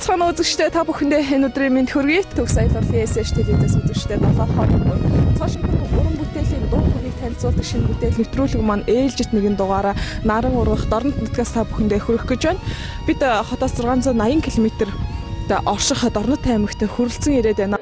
Цаана үзэгчдээ та бүхэндээ энэ өдрийн мэнд хүргэе. Төгс аяллалын SCH телевизээс үзэгчдээ 7 хоног цаашинхан уран бүтээлийн дуу хүнийг танилцуулдаг шинэ бүтээл нэвтрүүлэг маань ээлжит нэгэн дугаараа наран ургах дорнод нутгаас та бүхэндээ хүргэх гэж байна. Бид хотоос 680 км орших дорнод аймагт хүрэлцэн ирээд байна.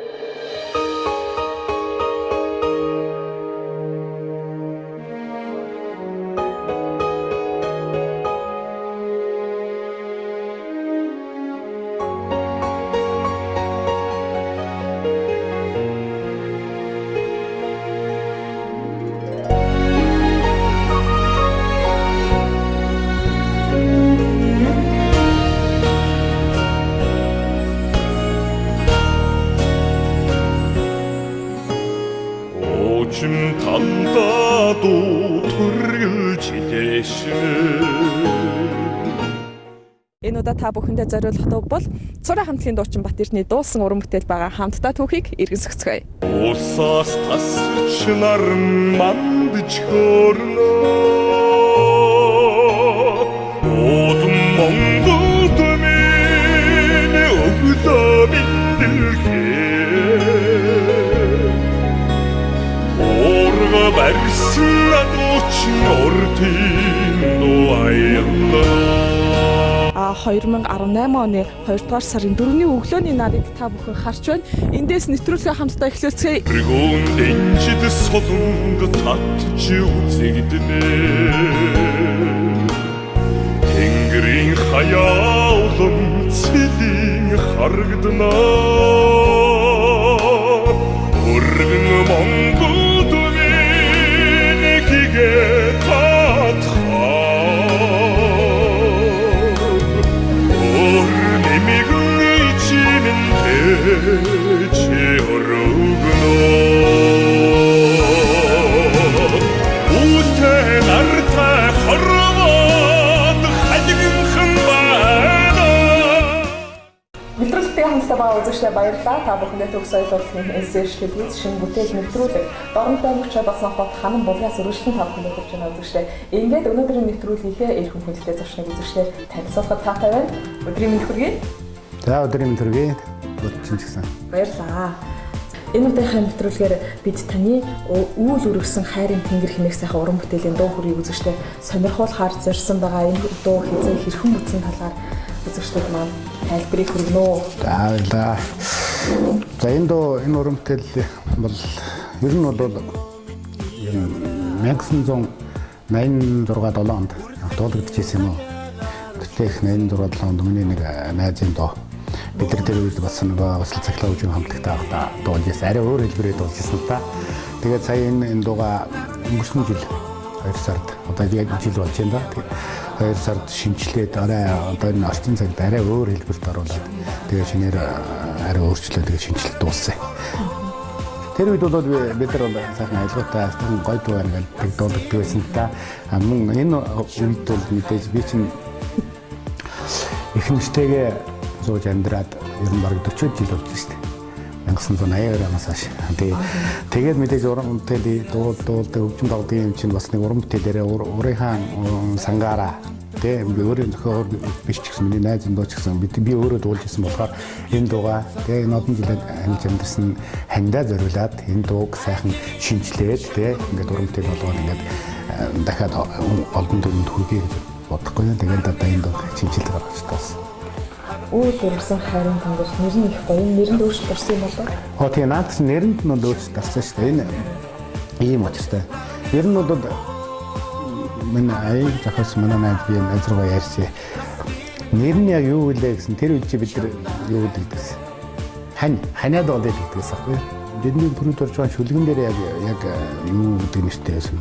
Энэ удаа та бүхэндээ зориулах дуу бол Цуурай хамтлагийн дуучин Бат Эрдэнэ дуулсан уран бүтээл байгаа хамтдаа түүхийг эргэн сэгцгээе. Усаас тасч наран мандж хөрнө. Одон Монголд минь өглөө бэлхээ. Орго барьсан дуучин уртын дуу аяллаа. 2018 оны 2 дугаар сарын 4-ний өглөөний нарыг та бүхэн харж байна. Эндээс нэвтрүүлгээ хамтдаа эхлүүлцгээе. Рэгүүн дэнчид солонд татж үзэгдэнэ. Тэнгэрийн хаяалан цэлийн харагдана. Өргөн Монголд минь хигээ Үзэгчдээ баярлалаа. Та бүхэндээ төгс аяллалын SCH телевиз шинэ бүтээл нэвтрүүлэг дорнод аймагч басан хот ханан булгаас өргөжлөн та бүхэндээ хүрч байна үзэгчдээ. Ингээд өнөөдрийн нэвтрүүлгийнхээ эрхэм хүндэтэй зочныг үзэгчдээ танилцуулахад таатай байна. Өдрийн мэнд хүргэе. За өдрийн мэнд хүргэе. Дуучин ч гэсэн. Баярлалаа. Энэ удаагийн нэвтрүүлгээр бид таны үүл өргөсөн хайрын тэнгэр хэмээх сайхан уран бүтээлийн дуу хүргийг үзэгчдээ сонирхуулахаар зорьсон байгаа. Энэ дуу хязээ хэрхэн бүтсэн талаар үзэгчдэд маань тайлбарыг хүргэнэ үү. За баярлалаа. За энэ уран бүтээл бол ер нь бол 1986-7 онд дуулагдчихсэн юм уу. Тэгтээ их 86-7 онд миний нэг найзын доо бид нар телевизд басан нөгөө бас цахилгаан хөгжим хамтлагтай байхдаа дуулжсэн. Арай өөр хэлбэрээр дуулжсэн та. Тэгээд сая энэ дууга өнгөрсөн жил 2 сард одоо яг жил болж байна да. 2 сард шинжилээд одоо энэ орчин цагт арай өөр хэлбэрт оруулаад тэгээд шинээр арай өөрчлөлт тэгээд шинжилэлт дууссан. Тэр үед бол бид нар сайхан аялгаатай сайхан гоё дуу ингээд дуулдаг байсан та. Мөн энэ үед бол мэдээж би чинь их нэртэйгээ зууж амьдраад ер нь бараг 40 жил болж байна шүү дээ. 1982 оноос хойш. Тэгээд мэдээж уран бүтээлийн дуулдаг хөгжим дагдаг юм чинь бас нэг уран бүтээлээрээ өөрийнхөө сангаараа тийм өөрийн зохиогоор биш ч гэсэн миний найзын дуу ч гэсэн би өөрөө дуулж ирсэн болохоор энэ дуугаа тийм энэ одон жилээр амьд амьдсан хандаа зориулаад энэ дууг сайхан шинжилээд тийм ингээд уран бүтээл болгоод ингээд дахиад олон төрөнд хүргэе гэж бодохгүй юм. Тэгээд одоо энэ дуу шинжилдэг гаргаж таасан. Үүл өргөсөн хайрын тэнгэр нэр нь их гоё. Нэрэнд өөрчлөлт орсон юм болоо. Тийм наад чинь нэрэнд нь өөрчлөлт орсон шүү дээ. Энэ ийм учиртай. Нэр нь бол манай аяг захаас манай найз би найз руугаа ярьсан. Нэр нь яг юу вэ гэсэн тэр үед чи бид нар юу гэдэг гэсэн. Ханиад бол гэдэгээс аахгүй. Бидний продюсер жоо шүлгэн дээр яг юу гэдэг нэртэй байсан.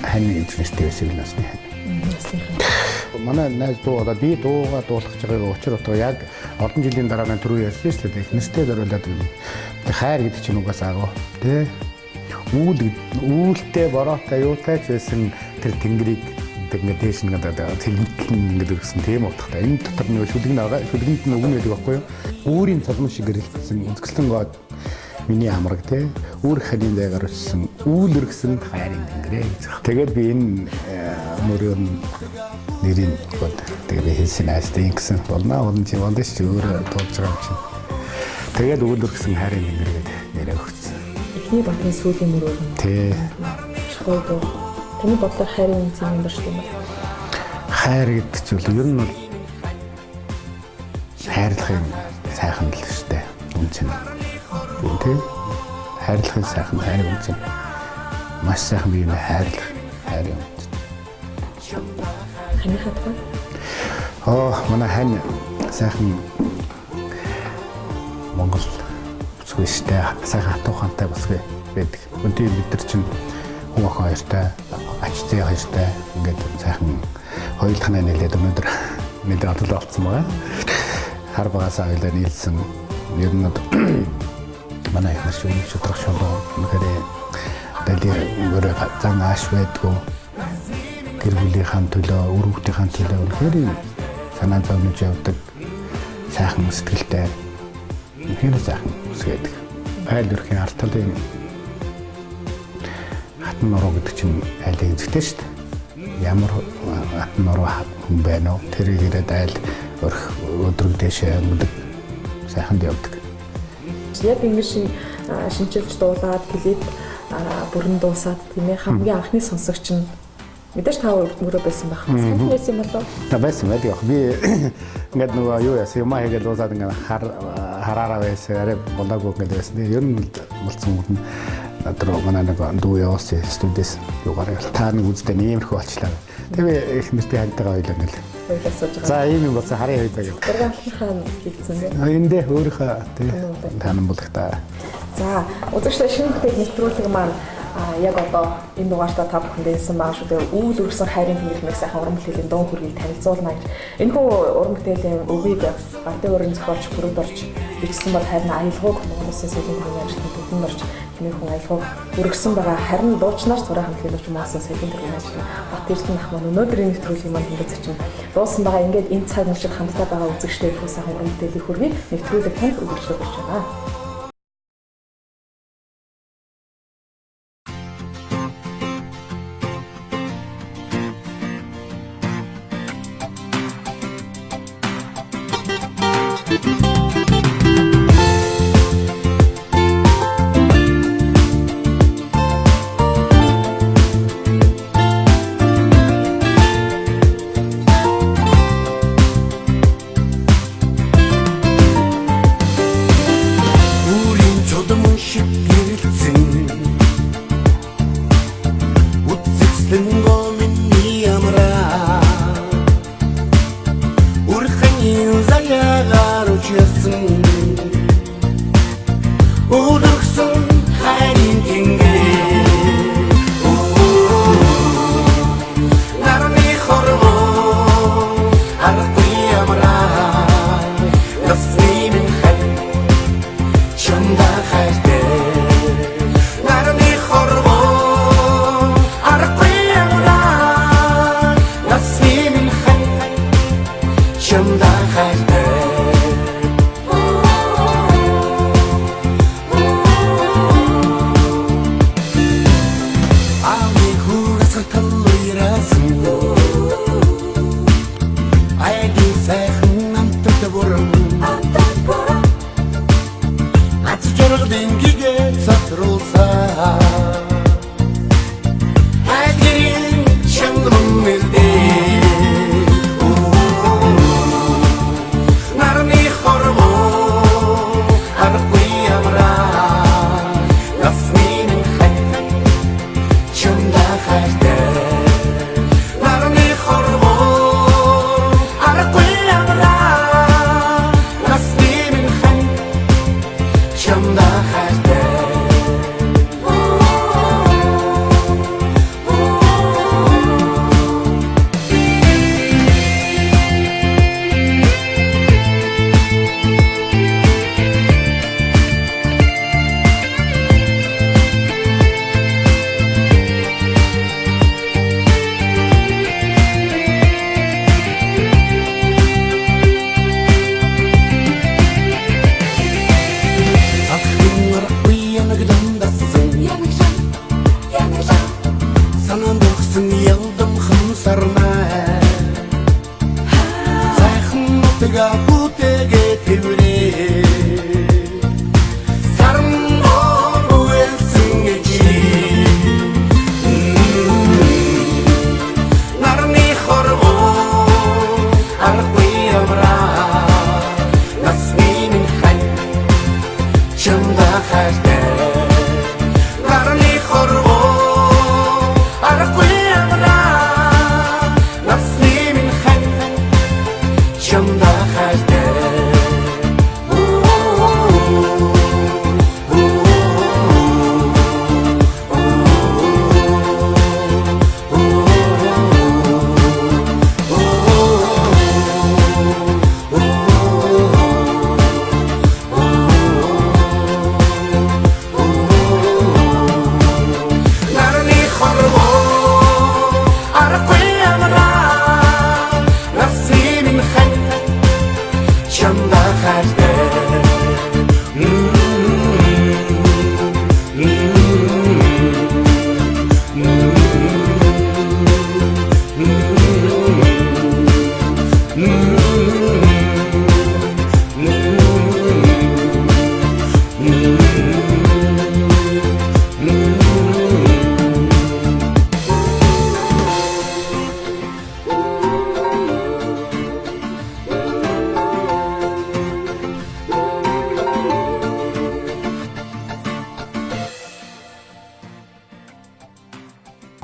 Хань гэж нэртэй байсан юм насны хань. Манай найз дуугаа би дуугаа дуулах гэж байгаа учир утга яг олон жилийн дараа маань түрүү ярьсан шүү дээ. Нэртэй зориулаад хайр гэдэг чинь угаас агуу тий. Үүлтэй бороотой юутай ч байсан тэр тэнгэрийг ингээд дээш ингээд тэлмэтлэн гэдэг гэсэн тийм утгатай. Энэ дотор нэг шүлгэн байгаа. Шүлгэнд нь өгнө гэдэг баггүй юу? Үүрийн цолмон шиг гэрэлтсэн үзэсгэлэн гоод миний амраг тий. Үүр ханийн дайгаар өссөн үүлэргсэн хайрын тэнгэрээ гэж. Тэгээд би энэ мөрөөр нэрийн гол тэгээ би хэлсэн айстай гэсэн болно чи болно чи өөрөө дуулж байгаа юм чинь. Тэгээд өгүүлбэр гэсэн хайрын тэнгэргээд нэрээ өгсөн. Эхний батрын сүүлийн мөрөөр нь. Тий. Шгой дуу. Таны бодлоор хайрын үнцэн юм шүү дээ. Хайр гэдэг зүйл ер нь бол хайрлахын сайхан л шүү дээ. Үнцэн. Тий. Хайрлахын сайхан хайрын үнцэн. Маш сайхан бие хайрлах хайрын үнцэн. Ханы хатгаа? Манай хань сайхан Монгол бүсгүй штэ сайхан хатуу хантай бүсгүй байдаг. Өнтий бид нар чинь хүн охин хоёртай, ач зээ хоёртай ингээд сайхан хоёулахнаа нэлээд өнөөдөр нэлээд одлоо олцсон байгаа. Хар багасаа хоёулаа нийлсэн. Ер нь манай их маш өнөг шудрах шолоо үнэхээр дали өөрөө зан ааш байдгүй гэр бүлийнхаа төлөө, үр хүүхдийнхаа төлөө үнэхээр санаа зовнож явдаг сайхан сэтгэлтэй үнэхээр сайхан үсгээд айл өрхийн арт талын хатан нуруу гэдэг чинь айлын эзэгтэй шүү дээ. Ямар хатан нуруу хүн байна уу? Тэрийг ирээд айл өрх өдрөг дэшээ өнгөдөг сайханд явдаг. Яг ингэ шинжилж дуулаад клип бүрэн дуусаад тийм ээ хамгийн анхны сонсогч нь мэдээж та өөрөө байсан байх. Сайн байсан юм болов? Та байсан байдаг. Би ингээд нөгөө юу яасан юм хийгээд дуусаад ингээд хараараа байсан. Арай болоогүй ингээд байсан. Ер нь болцсон юм. Надруу манай нэг дүү явуулсан студиэс юугаар та нэг үздэй нэмэрхүү болчлаа. Тэгээ их нэртэй хантайгаа ойлоо ингээл. За ийм юм болсон харин хоёроо гэдэг. Дургийнхаа хийгдсэн дээ. Эндээ өөрийнхөө тий таанан болох та. За үзэгчдээ шинэ бүтээл нэвтрүүлэг маань яг одоо энэ дугаартаа та бүхэнд хэлсэн байгаа шүү дээ. Үүл өргсөн хайрын тэнгэрмэг сайхан уран бүтээлийн дуун хүргийг танилцуулна гэж. Энэхүү уран бүтээлийн өвийг Батэн өрийн зохиолч бүрд орж бичсэн бол харин аялгауг Монгол Улсын соёлын төвийн ажилтны төвөнд орж хэмээн аялгауг өргсөн байгаа. Харин дуучнаар Цуурай хамтлагийн дуучин Монгол Улсын соёлын төвийн ажилтны Бат Эрдэнэ ах маань өнөөдрийн нэвтрүүлгийн маань хэмжээ зочин дуусан байгаа. Ингээд энэ цаг мөчид хамтдаа байгаа үзэгчдээ их сайхан уран бүтээлийн хүргийг нэвтрүүлэг танд өгүүлж байна. хамтга бүтээгээ тэрвэрээ сарн ууэлсэн гэж нарны хорвоо аргагүй амраа насны минь хань чамда хайртай нарны хорвоо аргагүй амраа насны минь хань чамда хайртай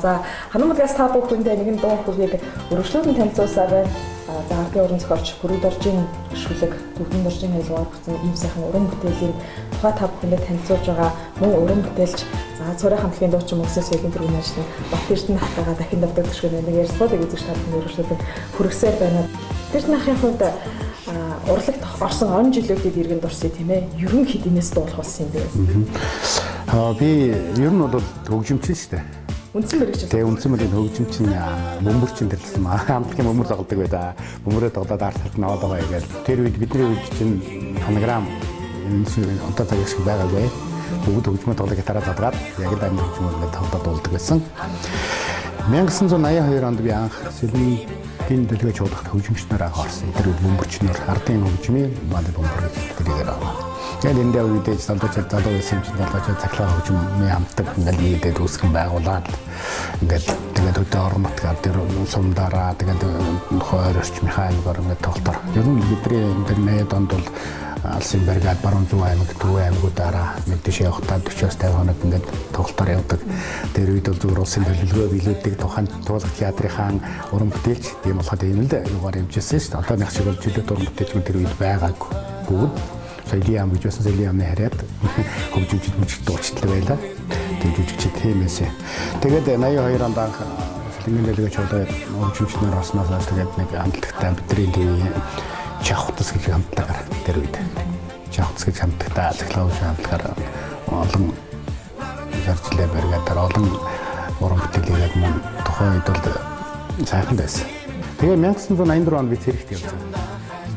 За ханамлагаас та бүхэндээ нэгэн дуу хөлийг өргөжлүүлэн танилцуулсаар байна. За анхны уран зохиолч Бүрэг доржийн гişүлэг төвхөн доржийн хэлбэр бүтэн ийм сайхан уран бүтээлийн тухай та бүхэндээ танилцуулж байгаа мөн уран бүтээлч за Цуурай хамтлагийн дуучин MUSТА Г Батэрдэнэ ажлын Бат Эрдэнэ хатагаа дахин давдаг төшгөө нэг ярьцлуудыг үзэж та бүхэн өргөжлүүлэн хүргэсээр байна. Тэрний ахын хувьд урлагт орсон он жилүүдэд иргэн дурсыг тийм ээ. Ерөн хэдийнээс дуулах болсон юм бэ? Би ер нь бол хөгжимчин шүү дээ. Үндсэн мэрэгч. Тэгээ үндсэн мэрэгч хөгжимчин бөмбөрчин төрөлсөн маа. Хамтлагийн бөмбөр тоглодог байлаа. Бөмбөрөө тоглоод арт талд наваад байгаа яг л тэр үед бидний үед чинь фонограм одоо цагаас шиг байгаагүй. Бүгд хөгжмөө тоглох гитараа задгаад яг л амин хөгжмөө ингээд тоглоод дуулдаг байсан. 1982 онд би анх Сэлмийн дэлгэж удахт хөгжимчнээр анх орсон. Тэр үед бөмбөрчнөр ардын хөгжмийн манай бөмбөр тэрийгээр аваа. Тэгээд энэ дээр үедээ залуу байсан чинь цахилгаан хөгжмийн хамтдаг ингээд нийлээд үүсгэн байгуулаад ингээд тэгээд өдөө орон нутгаар дээр сумдаараа тэгээд хойр орчмынхаа аймгаар ингээд тоглолтоор. Ер нь бидний энэ 80-ад онд бол алсын баригад баруун зүүн аймаг төв аймагуудаараа мэдээж явахтаа 40-50 хоног ингээд тоглолтоор явдаг. Тэр үед бол зүгээр улсын төлөвлөгөө биелүүлдэг тухайн туулах театрынхаа уран бүтээлч тийм болоход ийм л юугаар явжсэн шүү дээ. Одооных шиг бол жилет уран бүтээлч тэр үед байгаагүй. Бүгд соёлын ам гэж байсан соёлын амны хараад хөгжимчд мужид дуучдаг байлаа. Тэр жүжигчид тиймээсээ. Тэгээд 82 онд анх Сэлмийн дэлгэж удаад хөгжимчнээр орсноос хойш тэгээд нэг хамтлагтай бидний тийм Чавхтас гэж хамтлагаар тэр үед Чавхтас гэж хамтлагтай цахилгаан хамтлагаар олон зарчлаа баригадаар олон уран бүтээлийг мөн тухайн үед бол сайхан байсан. Тэгээ 1984 онд би цэрэгт явсан.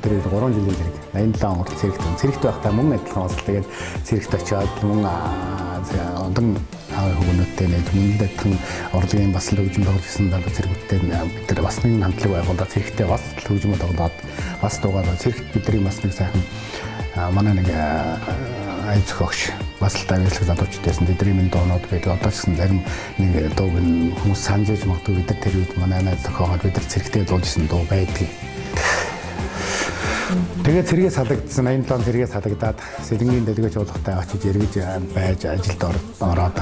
Тэр 3 жилийн цэрэг 87 он хүртэл цэрэгт байхдаа мөн адилхан бас тэгээд цэрэгт очиод мөн олон хөгөнөттэй нэг мөндөдхөн урлагийн бас л хөгжим тоглож ирсэн даа цэрэгттэй бид нар бас нэг хамтлаг байгуулаад цэрэгтээ бас хөгжим тоглоод бас дуугаад цэрэгт бидний бас нэг сайхан манай нэг ай зохиогч бас л тавьялах залуучдаас бидний минь дуунууд байдаг. Одоо ч гэсэн зарим нэг дууг хүмүүс санаж иж магадгүй бид нар тэр үед манай ай зохиогоод бид нар цэрэгтээ дуулжсэн дуу байдгийг. Тэгээд цэргээ салгагдсан 87 цэргээ салгадаад Сэлмийн дэлгэж уулахтай очиж эргэж байж ажилд ороод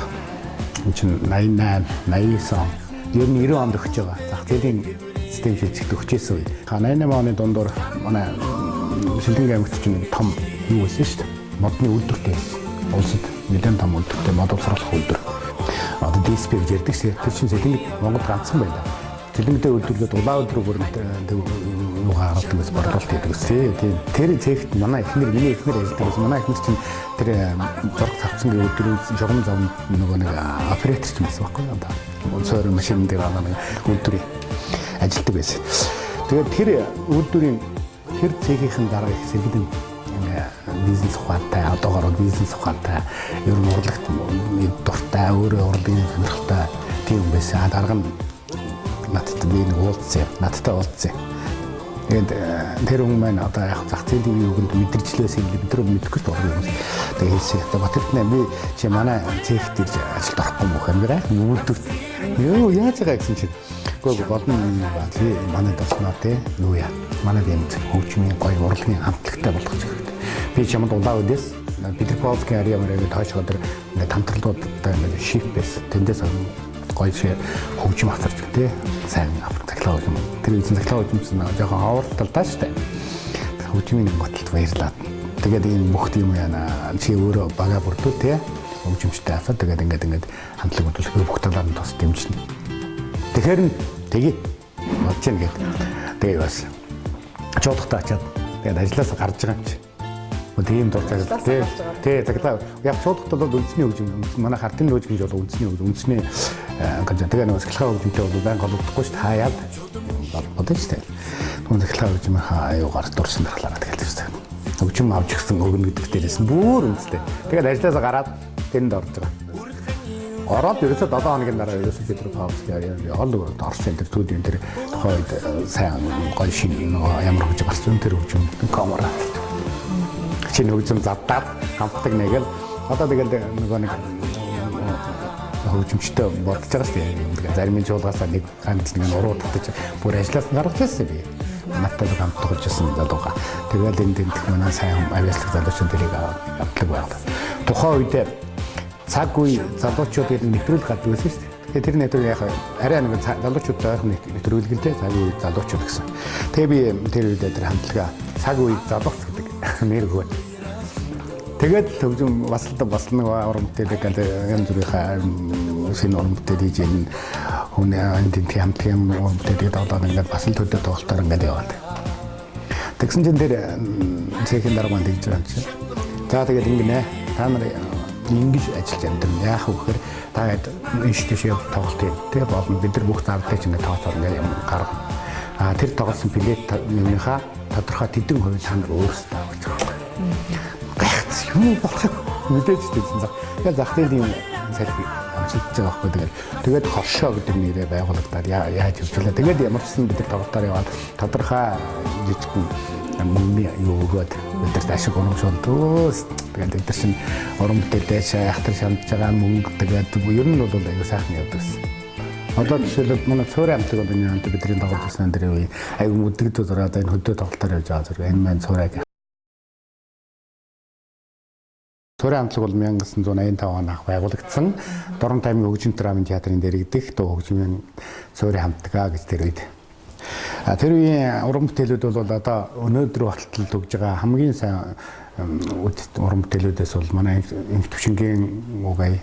чинь 88 89 он ер нь 90 онд өгч байгаа. Зах зээлийн систем шилжих өгчээсэн үе. 88 оны дундуур манай Сэлмийн аймагт чинь том юу байсан шүү дээ. Модны үйлдвэртэй байсан. Улсад нэлээд том үйлдвэртэй мод уусруулах үйлдвэр. Одоо DSP гэж ярьдаг шээ. Тэр чинь Сэлмийн Монгол ганцхан байлаа. Сэлмийн үйлдвэрлээд улаан өдрөөр юу гаргадаг гэсэн борлуулалт хийдэг гэсэн. Тэр цэгт манай миний эхнэр ажилладаг гэсэн. Манай эхнэр чинь тэр зураг тавцсан өдрийн жогом зам нөгөө нэг оператор ч байсан байхгүй юу? Цуурай машин дээр нэг үйлдвэрийн ажилладаг байсан. Тэгээд тэр үйлдвэрийн тэр цэгийнхэн дараа их сэргэлэн бизнес ухаантай, одоогоор бизнес ухаантай, ер нь урлагт дуртай, өөрөө урлагийн сонирхолтой тийм байсан. Дарга нь надтай би нэг уулзсан. Надтай уулзсан. Тэгээд тэр хүн маань одоо яг зах зээлийн юунд мэдэрчлээс юм бид нар мэдэхгүй ч байна. Тэгээд хэлсэн. Батэрдэнэ би чи манай цехт ирж ажилд орохгүй мөх юм байна. Нүгэлдв. Юу яаж байгаа гэсэн чинь гоо болно юм байна. Манай досноо те юу яа. Манай гэмт хөгжмийн гоё урлагийн хамтлагтай болгож хэрэгтэй. Би чамд удаа үдээс Петербургский ариамарыг тоочгоо тэр ингээд хамтралуудтай ингээд шиф байсан. Тэндээс гоё хөгжим авчирч тий. Сайн цахилгаан хөгжим. Тэр үсэн цахилгаан хөгжимсэн жоохон хаварталтай шүү дээ. Хөгжмийн готолд баярлаад. Тэгээд энэ бүх юм яана чи өөрөө бага бүрдүү тий. Хөгжимчтэй аваад тэгээд ингээд хамтлаг хөдөлгөөн бүх талаар нь тус дэмжинэ. Тэгэхээр тгий болж гин гэдэг. Тэгээд бас чуулгатаа очиад тэгээд ажилласаа гарч байгаа юм чи. Тийм дуртай тий цагтаа яг чуулгад бол үндэсний хөгжим манай хартын хөгжим бол үндэсний тэгээ нэг цахилгаан хөгжимтэй бол баян голдохгүй шүү дээ хаяад бодож шүү дээ. Түн цахилгаан хөгжим аюугаар дурсан дахлаараа тэгэл шүү дээ. Хөгжим авч гисэн өгнө гэдэг дээрээс нь бүр үнэтэй. Тэгээд ажилласаа гараад тэнд орж байгаа. Ороод ерөөсөө 7 хоногийн дараа ерөөсөө Петербургский ариал орсон тэр студийн тэр тухайд сайн гоё шин ямар хөгжим гарсан тэр хөгжим камера чинь хөгжим задаад хамтдаг нэг л одоо тэгэл нөгөө нэг хөгжимчтэй бодож байгаа шүү дээ. Зарим жуулгаасаа нэг ганц нэг уруу татаж бүр ажиллаас гаргаж ирсэн би. Надад хамтдаг ажилласан задууга. Тэгэл энэ тэнх манай сайн авьяаслаг залуучууд тэрийг автлаг байгаад. Тухайн үед цаг үе залуучууд гэдэг нэвтрүүлэг гардаг байсан шүү дээ. Тэгээ тэр нэвтрүүлэг яг арай нэг залуучуудтай ойрхон нэвтрүүлэг л дээ. Цаг үе залуучууд гэсэн. Тэгээ би тэр үед тэр хамтлага цаг үе залууч гэдэг нэр өгөө. Тэгээд хөгжим бас нэг уран бүтээлэг янз бүрийн шинэ уран бүтээл хийж энэ хүн энд хамтлагийн уран бүтээлийг одоо ингээд бас л төдөө тоглолтоор ингээд яваад. Тэгсэн чинь тэр цехийн дараа манд хийж байгаа юм чинь. За тэгээд ингэнэ. Та нар ингэж ажиллаж амьдна. Яах вэ гэхээр та энэ тийшээ тоглолт юм. Тэгээ болно. Бид нар бүх зардалыг чинь тооцоор ингээд юм гаргана. Тэр тоглосон билет юмнийхаа тодорхой тэдэн хувь та нар өөрсдөө авч байгаа. Гайхц юм болохыг мэдээж тэгсэн зах. Тэгээд зах зээлийн салхи амжилтж байгаа байхгүй тэгээд хоршоо гэдэг нэрээр байгуулагдаад яаж хөвчлээ. Тэгээд ямар ч сан бид нар тоглолтоор яваад тодорхой жижигхэн мөнгөний юу өгөөд бид нар ашиг урамшуулт өөс тэгээд бид нар чинь уран бүтээлээ шахтар шамдж байгаа мөнгө тэгээд ер нь бол аюу сайхан явдаг гэсэн. Одоо жишээлбэл манай Цуурай хамтлаг бол энэ хамт бидний тоглож байсан дээр үе аюу мүдэгд зураад энэ хөдөө тоглолтоор явж байгаа зэрэг энэ маань Цуурай. Цуурай хамтлаг бол 1985 онд анх байгуулагдсан. Дорн таймын хөгжим драмын театрын дэргэдэх дуу хөгжмийн Цуурай хамтлагаа гэж тэр үед. Тэр үеийн уран бүтээлүүд бол одоо өнөөдөр болтол төгж байгаа хамгийн сайн уран бүтээлүүдээс бол манай инх төвшингийн угай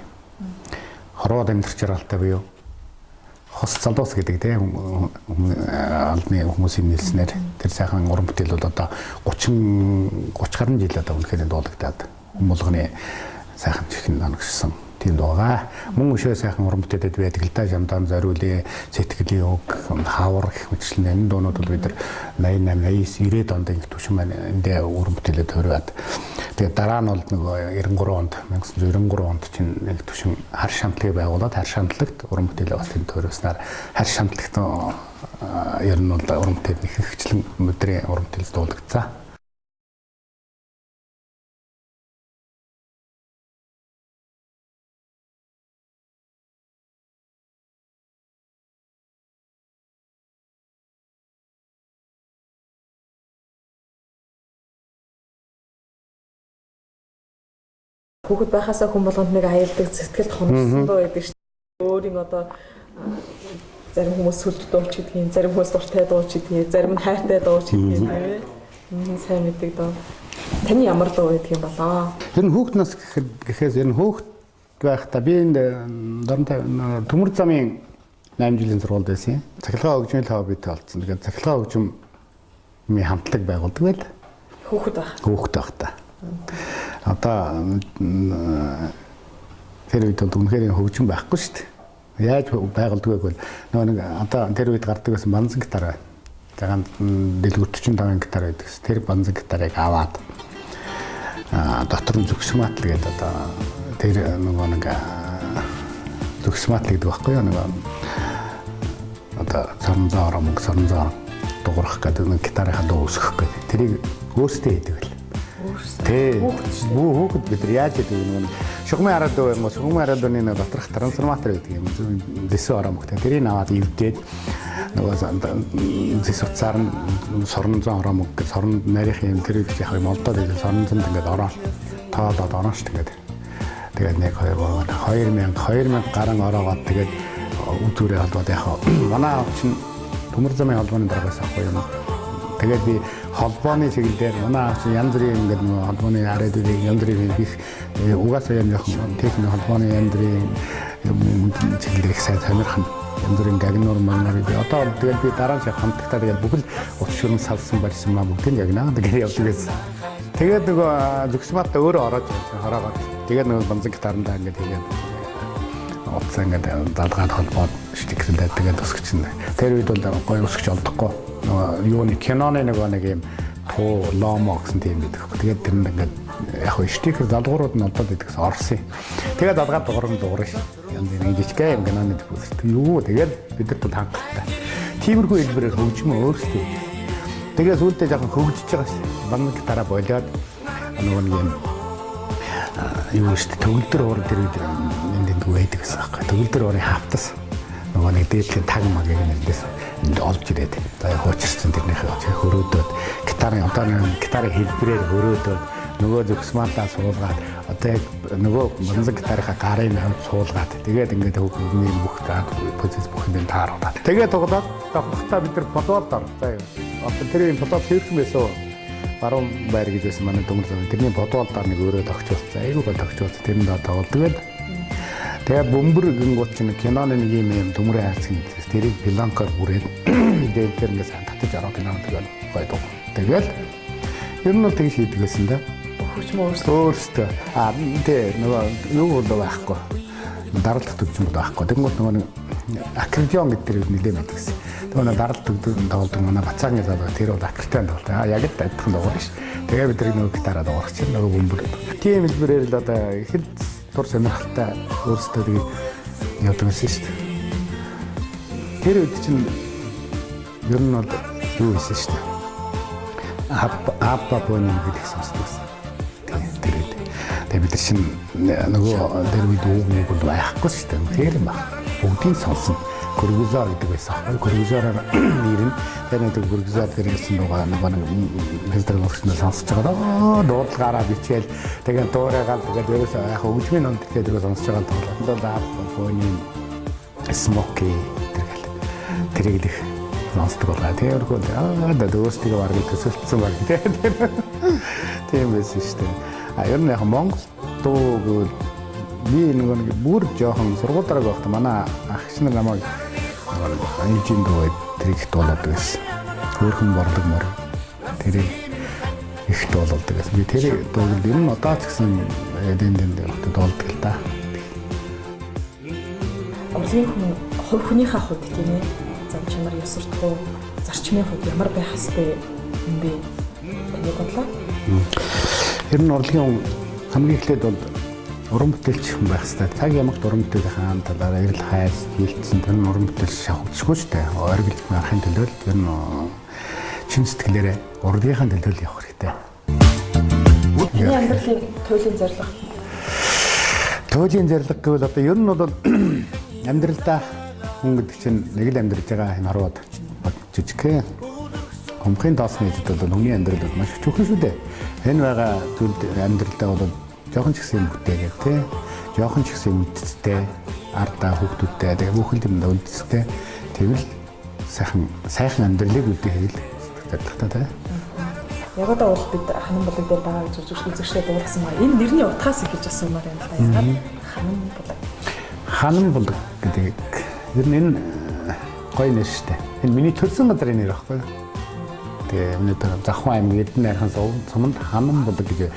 хорвоод амьдрах жаргалтай буюу хос залуус гэдэг тийм албаны хүмүүсийн нэлснээр тэр сайхан уран бүтээл бол одоо 30 гаруй жил одоо үнэхээр дуулагдаад болгоны сайхан чихэн нангашсан тийм дуугаа. Мөн өшөө сайхан уран бүтээлүүд байдаг л да. Жамдан зориулээ, сэтгэлийн үг, хавар гэх мэтлэн энэ дуунууд бол бид нар 88, 89, 90 онд их төвшин маань эндээ уран бүтээлүүд төрөөд. Тэгээд дараа нь бол нөгөө 93 онд 1993 онд чинь нэг төвшин хар шамтлагыг байгуулад хар шамтлагт уран бүтээлээ бас тэнд төрөөснээр хар шамтлагт ер нь бол уран бүтээл их хвчлэн өдрийн уран бүтээл дуулагдсан. Хүүхэд байхасаа хүн болгонд нэг аялдаг сэтгэлд хоногсон доо байдаг шүү дээ. Өөрийн одоо зарим хүмүүс сүлд дууч гэдгийг, зарим хүмүүс дуртай дууч гэдгийг, зарим нь хайртай дууч гэдгийг тийм сайн мэддэг доо. Таны ямар дуу байдаг юм болоо? Тэр нь хүүхэд нас гэхээс ер нь хүүхэд байхдаа би энэ дорнтой төмөр замын 8 жилийн сургуульд байсан. Цахилгаан хөгжмийн хоббитэй болсон. Тэгээд цахилгаан хөгжмийн хамтлаг байгуулдаг байл. Хүүхэд байхдаа. Одоо тэр үед бол үнэхээр хөгжим байхгүй шүү дээ. Яаж байгуулдаг вэ? Нөгөө нэг одоо тэр үед гардаг байсан банзан гитар. Цагаан дэлгүүр 45 гитар байдаг. Тэр банзан гитарыг аваад дотор нь зүгсматл гэдэг одоо тэр нөгөө нэг зүгсматл гэдэг байхгүй юу? Нөгөө одоо цорнзоо мөнгө цорнзоо дуурах гэдэг нэг гитарын дуу өсгөх гэдэг. Тэрийг өөрсдөө хийдэг л. Тэ хүүхэд бид нар яаж хийдэг юм бэ? Шугмын араад дуу юм уу? Шугмын араад дууны нэг доторх трансформатор гэдэг юм. Дэсүү ороо мөхтэй. Тэрийг аваад ивдээд нөгөө зэс уцаар нь сорон зан ороо мөх гэж сорон нарийнх юм тэр их яг молдоод идэв сорон занд ингээд ороо тоолоод ороо ш тэгээд нэг 2000 гарan ороогоод тэгээд үзүүрээ холбоод яг манай чинь төмөр замын холбооны дараагаас авах юм. Тэгээд би холбооны чиглэлээр манай чинь янз бүрийн ингээд нөгөө холбооны араадуудыг янз бүрийн их угаасаа юм яг техник холбооны янз бүрийн чиглэлээр их сайн сонирхон янз бүрийн гагнуур манаар би одоо тэгээд би дараа нь хамтлагтаа тэгээд бүхэл утас шүрэн салсан барьсан маа бүгдийг яг наа тэгээд явдаг гэсэн. Тэгээд нөгөө зүгсматаа өөрөө ороод хараагаад тэгээд нөгөө бамзан гитарандаа ингээд тэгээд утас ингээд далгаад холбоод штиксэлдээ тэгээд өсгөж чинь. Тэр үед бол гоё өсгөж олдохгүй. Нөгөө юуны киноны нэг юм туу ломо гэсэн тийм байдаг. Тэгээд тэр нь ингээд яг хөө штикер залгуурууд нь олдоод идэгс орсон. Тэгээд далгаад дуурна ш. Янз бүрийн жижигхэн юм киноны төсөлт. Юу тэгээд бид нарт хангалттай. Тиймэрхүү хэлбэрээр хөгжмөө өөрсдөө. Тэгээд сүүлдээ жоохон хөгжиж байгаа ш. Бамнаг дараа болоод нөгөө нэг юм юу шүү дээ төгөлдөр уур дээр энд байдаг гэсэн аахгүй. Төгөлдөр уурын хавтас нөгөө нэг дээдлийн таг магийг нэрлээс энд олж ирээд за хуучирсан тэрнийхээ хөрөөдөөд гитарын хэлбэрээр хөрөөдөөд нөгөө зүгсмаалаа суулгаад одоо яг нөгөө бамзан гитарынхаа гарын хамт суулгаад тэгээд ингээд хөгжмийн бүх позиц бүхэнд тааруулаад тэгээд тоглоод давхтаа бид нар бодоод ор заа одоо тэр юм бодоод хийсэн байсан баруун байр гэж байсан манай төмөр зам тэрний бодволдоор нэг өөрөө тогтчихсон. Айгуу гоо тогтчихсон. Тэрэнд одоо тэгээд тэгээ бөмбөр гингууд чинь киноны нэг юм төмөрийн хайрцаг тэрийг пиланкаар бүрээд дээр тэр ингээд татаж ороод кино тэгээд гоё дуу. Тэгэл ер нь бол тэгж хийдгээсэн да. Хөгжмөө өөрсдөө тий нөгөө бол байхгүй. Даралт хөгжмөд байхгүй. Тэгмүүд нөгөө аккордеон гэдэг нэлээд мэдгэсэн. Тэгээд даралт хөгжмөд тоглодог манай бацаагийн залуу тэр бол аккордеон тоглоо. Яг л адилхан дуугар ш. Тэгээ бид нэг нөгөө гитараа дуугар чинь нөгөө бөмбөр. Тийм хэлбэрээр л одоо их л тур сонирхолтой өөрсдөө тийг явдаг гэсэн ш. Тэр үед чинь ер нь бол юу хийсэн ш. Аппа боны гэдэг сонсдогс. Тэгээд бид чинь нөгөө тэр үед үг бол байхгүй ш. Тэр юм байна. Бүгдийг сонсон. Гөргөзөр гэдэг байсан. Гөргөзөрөөр нэрнэ. Тэр нэг гөргөзөр гэсэн дуугаа нэг хэсэг өгснөө сонсож байгаа. Дуудлагаараа бичээл тэгээд дуурайгаал тэгээд ерөөсөө яг хөгжмийн онд тэгээд сонсож байгаа тоглолтод аппоны смоки тэрийг л сонсдог байгаа. Тэр хөл өөрсдөө бараг төсөлдсөн баг тийм байсан шүү дээ. Ер нь яг Монгол дуу гэвэл би нэг бүр жоохон сургууль дараа байхдаа манай ах чинь намайг ээжийн дуу тэрийг дуулаад байсан. Хөөрхөн борлог мөр тэрийг их дуулаад байсан. Би тэрийг дуулаад ер нь одоо ч гэсэн эдэн дуулдаг л да. Овгийн хүнийхээ хувьд тийм ээ зам чанар ёсортгүй зарчмын хувьд ямар байх хэвээр юм бэ? Таны бодлоо? Ер нь урлагийн хамгийн эхлээд бол уран бүтээлч хүн байх хэрэгтэй. Цаг ямагт уран бүтээл хаан талаараа эрэл хайр хилдсэн тэр уран бүтээл шавхчихгүй шүү дээ. Оргил нарахын төлөө ер нь чин сэтгэлээрээ урлагийнхаа төлөө явах хэрэгтэй. Таны амьдралын туйлын зорилго. Туйлын зорилго гэвэл одоо ер нь бол амьдралдаа хүн гэдэг чинь нэг л амьдарч байгаа энэ харууд жижигхэн хумхын доосны хэд бол хүний амьдрал бол маш чухал шүү дээ. Энэ байгаа зүйл амьдралдаа бол жоохон ч гэсэн бүтээгээд тий. Жоохон ч гэсэн үндэстэй ардаа хүүхдүүдтэй тэгээ бүхэл юм үндэстэй тэгвэл сайхан амьдралыг үлдээх хэрэгтэй тий. Яг одоо бол бид ханан булаг дээр байгаа гэж үзэгчдээ дуурсан маа. Энэ нэрний утгаас ихэж асуумаар юм байна. Ханан булаг. Ханан булаг гэдэг ер нь энэ гоё нэр шүү дээ. Энэ миний төрсэн газрын нэр байхгүй юу? Тэгээ өнөөдөр Захван аймаг Эрдэнэ цомонд ханан булаг гэж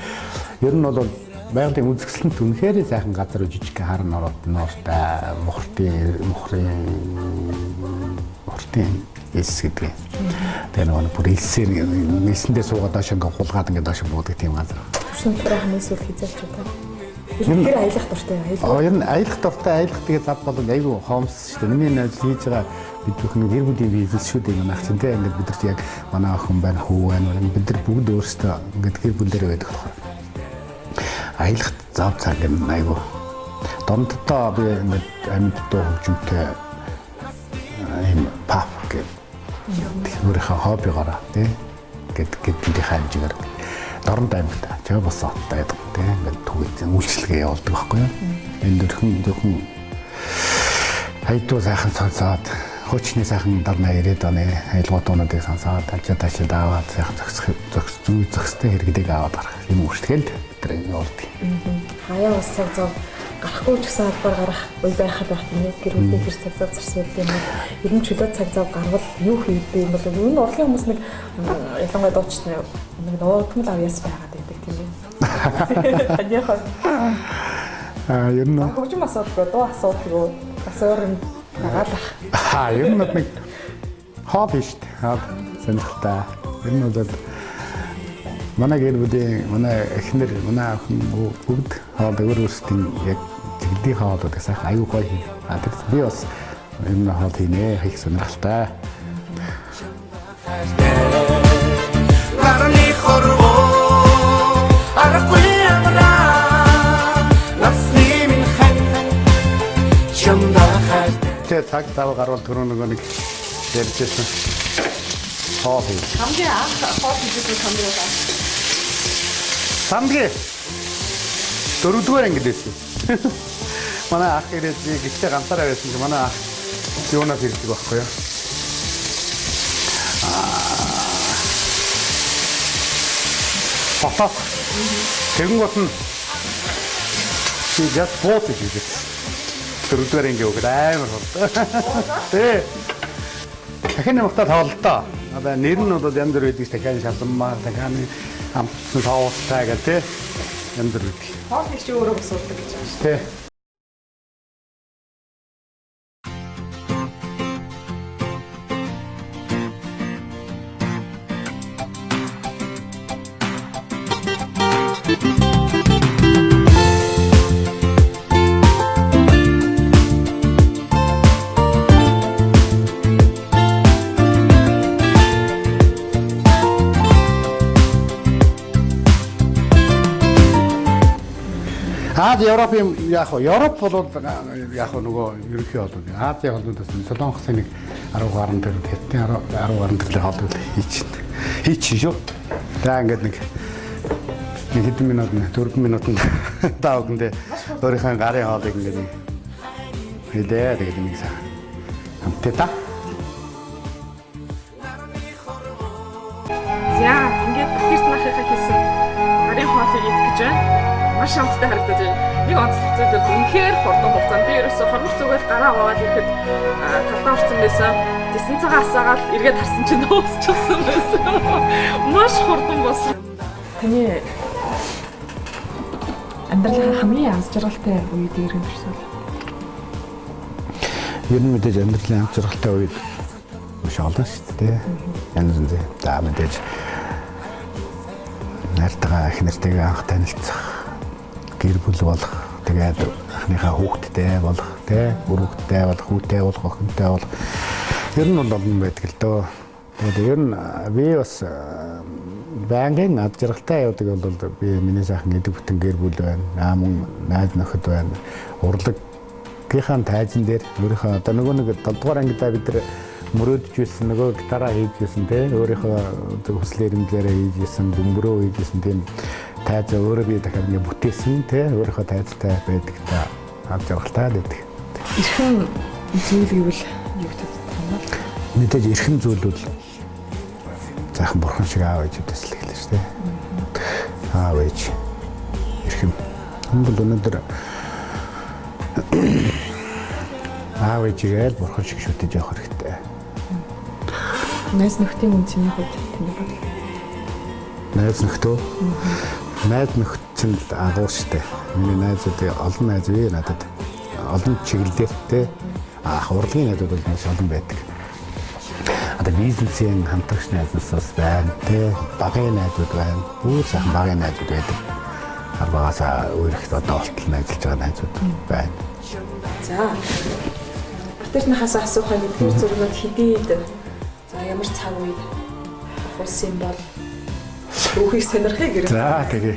ер нь бол байгалийн үзэсгэлэнт үнэхээр сайхан газар жижиг харан ороод нууртай мохрын эс гэдэг. Тэгээ нэг бүр элсээр нээсэндээ суугаад доош ингээ хулгаад ингээ доош буудаг тийм газар. Түвшин төрөө хамээс үл хизээч удаа. Тэр аялах дуртай аялал. Ер нь аялах дуртай аялах тэгээ зав бол айгүй хоомс шүү дээ. Миний ажил хийж байгаа бид бүхэн гэр бүлийн бизнес шүү дээ. Манайх чинь те ингээд бид нар яг манай охин байна, хүү байна. Бид нар бүгд өөрсдөө ингээд гэр бүлээрээ байдаг болохоор. Аялах зав цаг юм айгүй. Дондоо би ингээд амьд дуу хөгжимтэй ийм пап гэх өөрийнхөө хоббигоороо тий гэдэг хэмжээгээр дорн аймагт жаа босоо байдаг тий ингээд түгээн үйлчлэгээ явуулдаг байхгүй юу. Энд зөвхөн хайдуу сайхан сонсоод хуучны сайхан дарнаа ирээд оны айлгуудуудыг сонсоод таашаад аваад сайхан зөкстэй хэрэглээг аваад гарах юм үүсгээл бид нар явуулдаг. Хаяа бас цаг зав гарахгүй ч гэсэн албаар гарах үе байхад байх юм. Гэр бүлийн хэр цаг зав зарсуулдаг юм. Ер нь чөлөө цаг зав гарвал юу хийдэг юм бол энэ урлагийн хүмүүс нэг ялангуяа дуучны нэг нуутмал авьяас байгаад байдаг тийм ээ. Таньяхаа. Ер нь хөгжим асуудалгүй дуу асуудалгүй бас өөр юм дагаалах. Ер нь нэг хобби шүү дээ. Хобби сонирхолтой. Ер нь бол манай гэр бүлийн манай эхнэр манай охин бүгд хаад өөрсдийн яг чиглэлийн хаадуудыг сайхан аюу гоё хий. Тэр би бас энэ хаад хийнэ хийх сонирхолтой. Гарны хорвоо арахгүй амраа насны минь хан чамда хай. Тэ цаг тав гарвал түрүү нэг ярьжсэн. Хобби. Хамгийн анх хобби гэдэг хамгийн анх. Самгийн 4-р ангид байсан. Манай ах ирээд гिचтэй ганцаараа байсан чи манай ах юунаас ирдэг байхгүй юу? Фото. Тэгэн гот нь чи яг фото хийдэг. 4-р анги өгöd амар бол. Тэ. Дахин нэмэгтэй тоглолтоо. Одоо нэр нь бол янз бүр байдаг дахин шалмаа, дахин хамтсан тоолтой гэх тээ янз бүр байдаг. Хоолыг чи өөрөө босуулдаг гэж байна шүү. Тэ. Европын яг Европ бол яг нөгөө ерөнхий холбоо. Азийн холбоодоос Солонгосын нэг 10 гаруй төр хэдэн 10 гаруй төр холбоо хийчих шүү. За ингээд нэг хэдэн минут 4 минутанд таа өгөндөө өөрийнхөө гарын хоолыг ингээд хэлээ. Тэгээд нэг сайн хамтдаа та. За ингээд бахирт нахихаа хийсэн гарын хоолыг идэх гэж байна. Маш амттай харагдаж байна. Нэг онцлог зүйл бол үнэхээр хурдан хугацаанд би ерөөсө хормог зүгэл гараа аваад ирэхэд талдаа орсон байсан. Тэсэн цагаа асаагаад эргээд харсан чинь дуусчихсан байсан. Маш хурдан болсон. Таны амьдралын хамгийн амс жаргалтай үед иргэн төрсөн. Ер нь мэдээж амьдралын амс жаргалтай үед маш олон шүү дээ. Янз бүр. За мэдээж нартаа их нэртэйгээ анх танилцах, гэр бүл болох, тэгээд анхныхаа хүүхэдтэй болох, өрөвдтэй болох, хүүтэй болох, охинтой болох. Ер нь бол олон байдаг л дөө. Тэгээд ер нь би бас банкын ад жаргалтай явдаг бол би миний сайхан эдэг бүтэн гэр бүл байна. Мөн найз нөхөд байна. Урлагийнхаа тайзан дээр өөрийнхөө одоо нөгөө нэг 7 дугаар ангидаа бид нар мөрөөдөж байсан нөгөө гитараа хийжсэн өөрийнхөө хүсэл эрмэлээрээ хийжсэн бөмбөрөө хийжсэн тийм тайзаа өөрөө би дахиад ингээ бүтээсэн өөрийнхөө тайзтай байдаг та ад жаргалтай байдаг. Эрхэм зүйл гэвэл юу гэдэг юм бэ? Мэдээж эрхэм зүйл бол заахан бурхан шиг аав ээжүүдээс л хэлээ шүү дээ. Аав ээж эрхэм. Энэ бол өнөөдөр аав ээжигээл бурхан шиг шүтэж явах хэрэгтэй. Найз нөхдийн үнцний хувьд таны бодол. Найз нөхдөө. Найз нөхцөн л агуу штэ. Миний найзууд олон найз бий надад. Олон чиглэлээр урлагийн найзууд бол маш олон байдаг. Одоо бизнесийн хамтрагч найзаас байна багын найзууд байна. Бүр сайхан багын найзууд байдаг. албагаасаа өөрөөх одоо олтол ажиллаж байгаа найзууд байна. За. Батэрдэнээс асуух нэгдүгээр зургууд хэдийд за ямар цаг үед болсон бол түүхийг сонирхъя гэрээ. За тэгээ.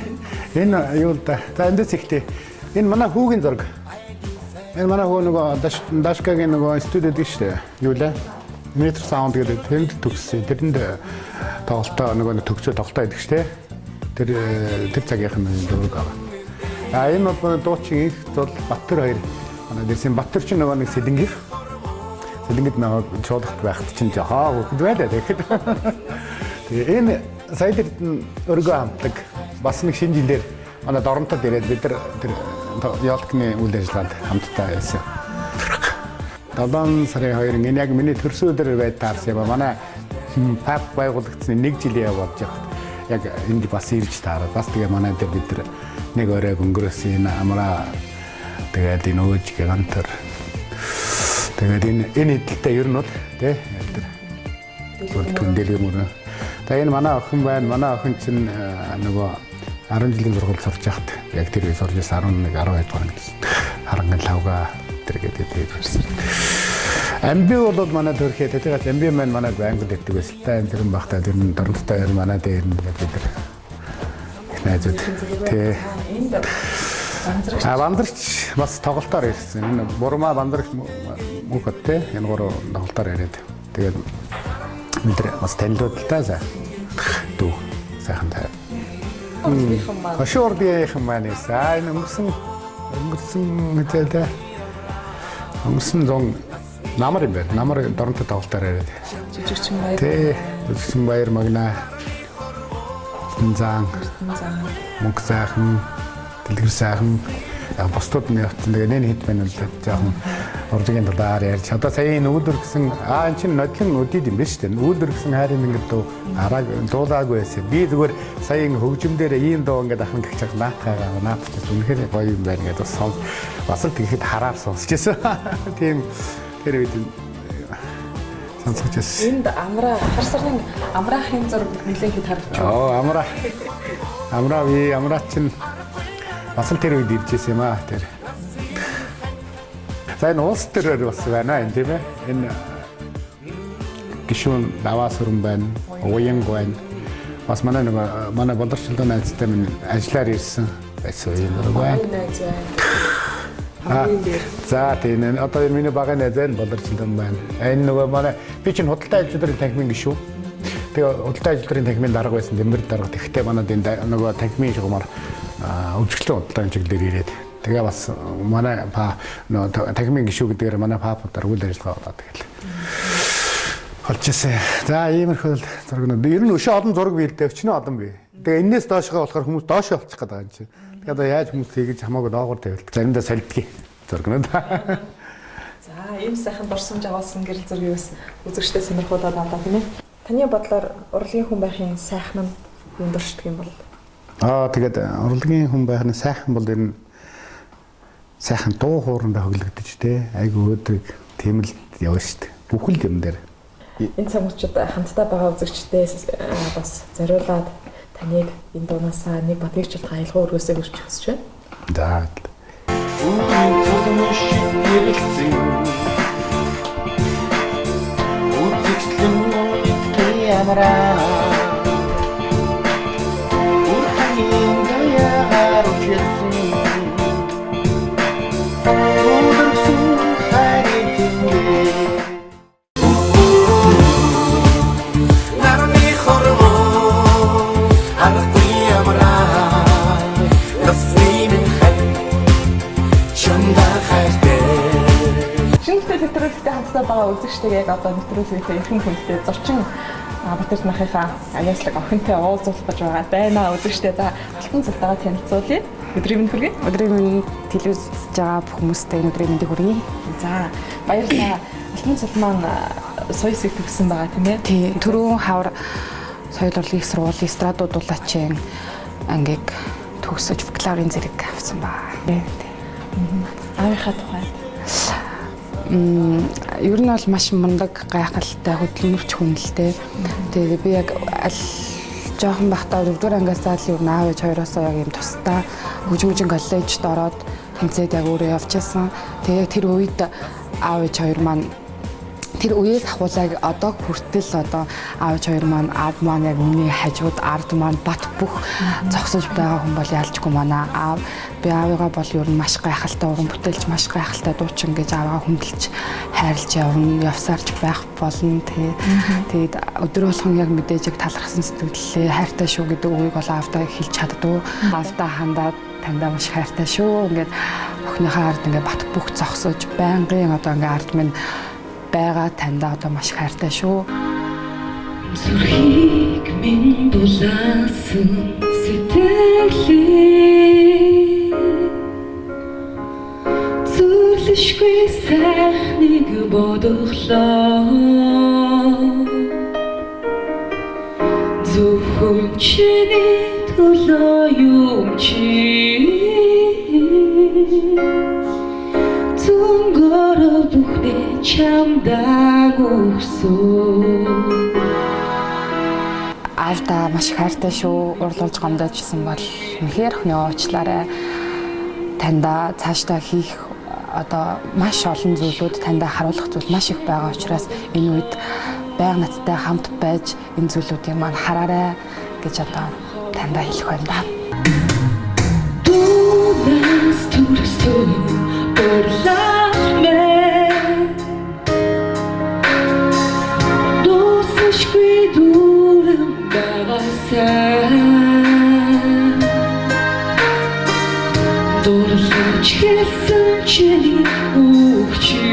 Энэ юу л да. За эндээс ихтэй. Энэ манай хүүгийн зураг. Энэ манай хүү нөгөө Дашкагийн нөгөө студид гэж штэ. Юу лээ? Метр саунд гэдэг тэнд төгссөн. Тэрэнд тоглолтоо нөгөө төгсөө тоглолтоо идэг штэ. Тэр цагийнх нь зураг байгаа. А энэ бол дуучин их зул Батэр хоёр. Манай дэсэн Батэр чинь нөгөө нэг Сэлэнгийнх. Сэлэнгэд нэг чуулгад байхад чинь жоо хөхд байлаа тэгэхэд. Тэгээ энэ сая дээр өргөө хамтлаг бас нэг шинэ жилээр манай Доронтод ирээд бид нар тэр яалтны үйл ажиллагаанд хамтдаа байсан. 7 сарын 2-нд энэ яг миний төрсөн өдөр байд таарсан юм. Манай пап байгуулагдсны 1 жилийн явж явахад яг энд бас ирж таараад бас тэгээ манай дээр бид нар нэг оройг өнгөрөөсөн энэ амраа тэгээд энэ өөж гантер тэгээд энэ хэдэлтэй ер нь бол тий тэр түндэл юм уу. Тэгээд энэ манай охин байна. Манай охин чинь нөгөө 10 жилийн сургууль сурч байхад яг тэр үе сурж 11 12 дугаар гэсэн. Харанган лавга тэр гэдэг ирсэн. Амби бол манай төрхий тэгээд амби маань байнгын дэвдэг байсан. Тэр юм багтаа тэр дөрөвтэй ер манай дээр нь бид нар найзууд тий. Бандарч бас тоглолтоор ирсэн. Энэ бурмаа бандарч мөхөд тий. Энэ гурав тоглолтоор ирээд тэгээд бид нар бас танилуд л таа дүү сайхан таа. Хошордийнхэн маань аа энэ өнгөрсөн мэдээлээ. Өнгөрсөн зон намар юм байна. Намар Доронтод тоглолтоор ирээд. Жижигчин баяр. Тий. Жижигчин баяр магна. Зан. Мөнгө сайхан. Дэлгэр сайхан. Бостод нь явсан. Тэгээ нэг хэд байна л жоохон уржгийн талаар ярьж. Одоо сая энэ үүдэр гэсэн энэ чинь нодлон өдид юм биш үү? Үүдэр гэсэн хайрын ингээд араа дуулаагүй байсан. Би зүгээр сая энэ хөгжимдэр ийм дуу ингээд ахын гэх чаг наатчихсан. Үнэхээр гоё юм байна гэдэг бас л тэгэхэд хараар сонсчихсан. Тийм тэр үед сонсчихсан. Энд хар сарын амраахын зураг нэлээд хэд харагдчих. Амраа чинь бас л тэр үед иржсэн юм аа тэр. За энэ уус төрөөр бас байна энэ тийм ээ. Энэ гişүүн даваас өрн байна. Уян байна. Бас манай боловсролтой найзтай минь ажиллаар ирсэн байсан юм байна. За тийм одоо миний багын найз нь боловсролтой байна. Энэ нөгөө манай би чинь худалдаа ажилтны танхимын гişүү. Тэгээ худалдаа ажилтны танхимын дарга байсан. Дэмбэр дарга. Тэгэхдээ манай нөгөө танхимын шугамар өвчлөлтийн бодлогын чиглэлээр ирээд тэгээ бас манай танхимын гишүү гэдгээр манай папуудаар үйл ажиллагаа болоод тэгэл болж ирсэн. За иймэрхүү зургууд ер нь өшөө олон зураг биелдэ өчнөө олон бий. Тэгээ энэс доошгоо болохоор хүмүүс доошоо олчих гээд байгаа юм чи. Тэгээ одоо яаж хүмүүс хийж хамаагүй доогуур тавилт. Заримдаа солидгий зургууд. За ийм сайхан дурсамж авалсан гэрэл зургийг үзэгчтэй сонирхуулаад авлаа тийм ээ. Таны бодлоор урлагийн хүн байхын сайхан нь юм дуршдаг юм бол тэгээд урлагийн хүн байх нь сайхан бол ер нь сайхан дуу хоорондоо хөглөгдөж те айгу өдрийг тийм л явна шүү дээ. Бүхэл юм дээр. Энэ цагуучид хамтдаа байгаа үзэгчдээ бас зориулаад таныг энэ дуунасаа нэг батгийгчлалт аялгаа өргөөсөө хүрч хүсэж байна. Нэвтрүүлэгтэй хамтдаа байгаа үзэгчтэйгээ одоо нэвтрүүлэгтэй эрхэм хүнтэй зочин Батэрдэнэхийнхаа аяаслаг охинтой уулзах гэж байна үзэгчтэй. За алтан цалтайгаа танилцуулъя. Өдрийн мэнд хүргэе. Өдрийн мэнд телевиз үзэж байгаа бүх хүмүүстээ өдрийн мэндийг хүргэе. За баярлалаа. Алтан цалт маань соёсыг төгссөн байгаа тийм ээ. Тий, түрүүн хавар соёл урлагийн сургуулийн эстрадууд дулаачийн ангийг төгсөж бакалаврын зэрэг авсан байна. Аавынхаа тухай ер нь бол маш мундаг гайхалтай хөдөлмөрч хүн л дээ. Тэгээ би яг аль ч жоохон бахтаа 4-р ангиас л юу наав ээж хоёроосоо яг юм тусдаа хөгжимчин коллежид ороод тэнцээд яг өөрөө явж байсан. Тэгээ тэр үед аав ээж хоёр маань тэр үеэс ахуулаад одоо хүртэл одоо аав ээж хоёр маань аав маань яг миний хажууд ард маань бат бүх зогсож байгаа хүн бол ялжгүй манай аав. Би аавыгаа бол ер нь маш гайхалтай уран бүтээлч, маш гайхалтай дуучин гэж аавыгаа хүндэлж хайрлж явна, явсаарч байх болно. Тэгээд өдөр болгон яг мэдээж яг талархсан сэтгэлээ хайртай шүү гэдэг үгийг бол аавдаа хэлж чаддгүй. Аавдаа хандаад тандаа маш хайртай шүү. Ингээд охиныхаа ард ингээд бат бүх зогсож байнгын одоо ингээд ард минь байгаа тандаа одоо маш хайртай шүү. Зүрхийг минь дулаасан сэтгэлээ Зүрлэшгүй сайхныг бодглоо Зөвхөн чиний төлөө юм чи Зүнгөрөө бүхнээ чамдаг өгсөн Аавдаа маш хайртай шүү. Урлуулж гомдоожсэн бол үнэхээр охины уучлаарай. Тандаа цаашдаа хийх одоо маш олон зүйлүүд тандаа харуулах зүйл маш их байгаа учраас энэ үед байг надтай хамт байж энэ зүйлүүдийг маань хараарай гэж одоо тандаа хэлэх байна да. Дүүнээс төрсөн орлаамэ Дүүсэшгүй дүүрэн байгасаа Дүүрлэж хэлсэн чиний үгчи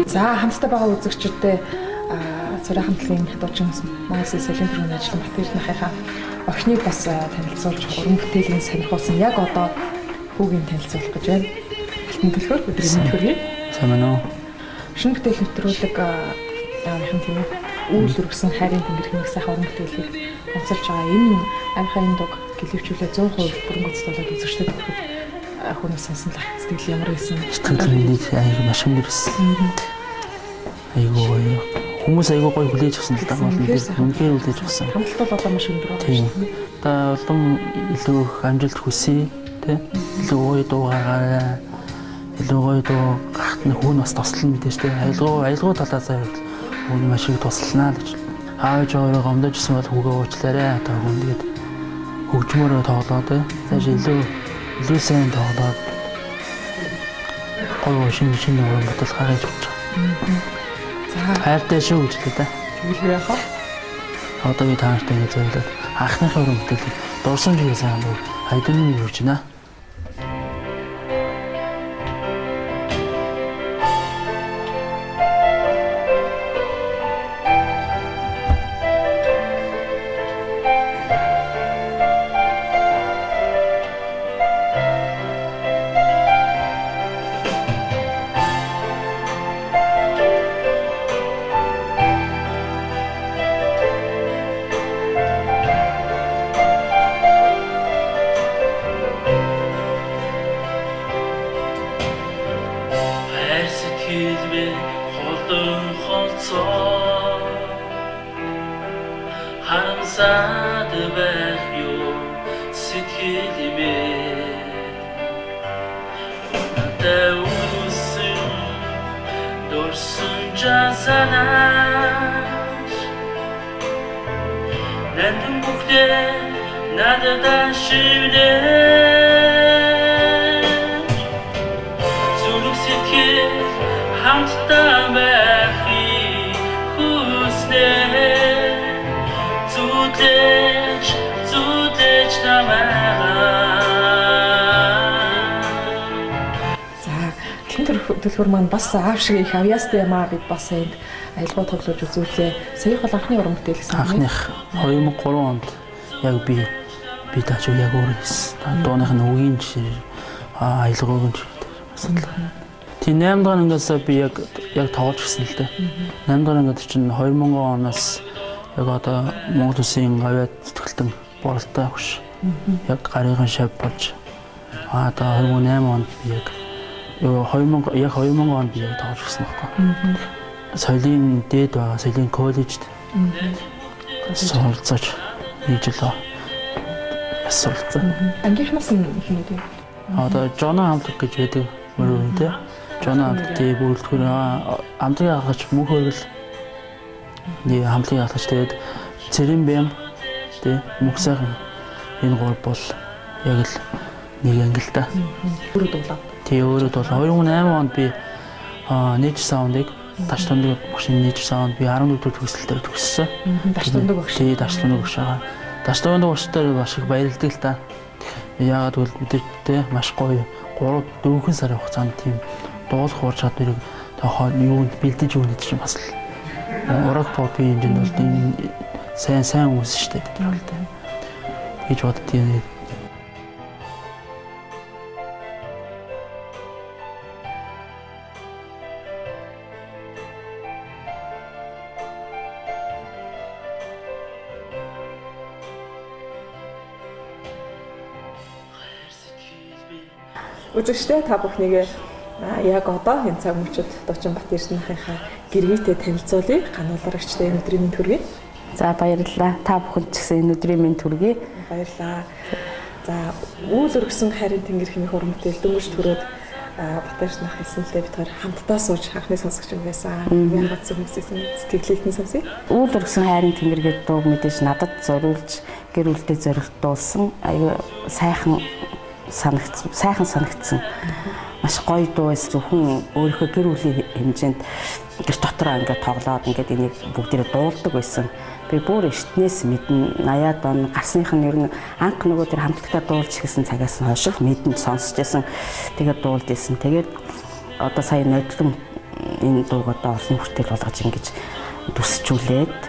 За хамтдаа байгаа үзэгчдээ Цуурай хамтлагийн дуучин MUСТА Г Батэрдэнэ ажлын Батэрдэнэхийнхаа охиныг бас танилцуулж уран бүтээлийн сонирхуулсан яг одоо хүүгийн танилцуулах гэж байна. Алтан төлхөр өдрийн мэндхөргий. Сайн байна уу? Шинэ бүтээл нэвтрүүлэг яахан тийм үйл өргөсөн хайрын тэнгэр хэмээх сайхан уран бүтээлийг онцолж байгаа. Энэ амийнхаа энэ дуг гэлэвчүүлээ 100% бүрэн гүйцэтгүүлээд үзэгчдэд өгөхөд хүнээс сонслох сэтгэл ямар байсан? Сэтгэлийг маш хөнгөрсөн. Айгуу хүмүүс айгуу гоё хүлээж авсан л да бол үнэхээр хүлээж авсан. Хамтлалт бол одоо маш өндөр байна. Тийм. Одоо олон илүү их амжилт хүсье, тий. Илүү гоё дуугаараа илүү гоё дуу гарахт нь хүн бас тослол мэдээж тий. Аялгау талаас нь хүн маш их тослолнаа гэж. Аавж өөрөө гомдожсэн бол хүүгээ уучлаарай. Одоо хүн тэгээд хөгжмөрөө тоглоо тий. Цааш илүү сайн тоглоод гоё шинэ уран бүтээл гаргаж өгч байгаа. Хайртай шүү гэж хэлээ да. Тэгэлгүй яах вэ? Одоо би таартай гэж зөвлөд анхныхаа уран бүтээлийг дурсан жигээ сайн бол хайдын юу гэж байна. Төлхөр маань бас аав шиг их авьяастай юм аа бид бас энд аялгау тоглож үзүүлээ. Саяхан бол анхны уран бүтээл гэсэн. Анхных 2003 онд яг би тааж яг өөрөө хийсэн. Дууных нь үгийн жишээ аялгаугийн жишээ бас л. Тийм 8 дахь ангиас би яг тоглож гисэн л дээ. 8 дахь ангид чинь 2000 оноос яг одоо Монгол Улсын авиа зүтгэлтэн бололтой хөш. Яг гарыгын шав болж одоо 2008 онд би яг 2000 онд би яг тоглож гисэн байхгүй. Соёлын дээд байгаа, соёлын коллежид суралцаж нэг жил суралцсан. Ангийнхнаас нь хинүүд юм. Одоо Жона хамтлаг гэж байдаг мөрөө тэ. Жона хамтлагийн бүрэлдэхүүн хамтлагийн ахлагч мөнх хөргөл нэг хамтлагийн ахлагч тэгээд цэрэн бэм тэ мөнх сайхан энэ гол бол яг л нэг анги л та. Өөрөө дуулаа. Тий өөрөө дуулаа. 2008 онд би Nature Sound-ыг даш тундаг багшийн Nature Sound би 14 дэх төгсөлтөөр төгссөн. Даш тундаг багш. Тий даш тундаг багш байгаа. Даш тундаг багштай маш их баярлалдаг л та. Яагаад гэвэл бид тэ маш гоё 3-4 сарын хугацаанд тийм дуулах ур чадварыг юунд бэлдэж өгнө гэж чинь бас л ураг попын хэмжээнд бол тийм сайн үс штэ бид нар бол гэж боддیں۔ Үзэгчдээ та бүхнийгээ яг одоо энэ цаг мөчид дуучин Бат Эрдэнэхийнхаа гэргийтэй танилцуулъя. Гануулрагчтай энэ өдрийн мэнд хүргэе. За баярлалаа. Та бүхэнд ч гэсэн энэ өдрийн мэнд хүргэе. Баярлалаа. За үйл өргөсөн хайрын тэнгэр хэмээх уран бүтээл дөнгөж төрөөд Бат Эрдэнэх хэлсэнлээ бид хоёр хамтдаа сууж анхны сонсогч юм байсан. Яг гацсан хүмүүсийн сэтгэлээдний сонсъё. Үйл өргөсөн хайрын тэнгэр гэдэг дууг мэдээж надад зориулж гэр бүлдээ зориулсан аюу сайхан санагдсан. Маш гоё дуу эс зөвхөн өөрийнхөө гэр бүлийн хэмжээнд гэр дотроо ингээд тоглоод ингээд энийг бүгдээрээ дуулдаг байсан. Би бүр эртнээс мэднэ 80-аад он гарсных нь ер нь анх нөгөө тэр хамтлагтаа дуулж ихсэн цагаас нь хойш мэдэн сонсч байсан. Тэгээд дуулж байсан. Тэгээд одоо сая нодлон энэ дууг одоо олон хүртэл болгож ингэж дүсчүүлээд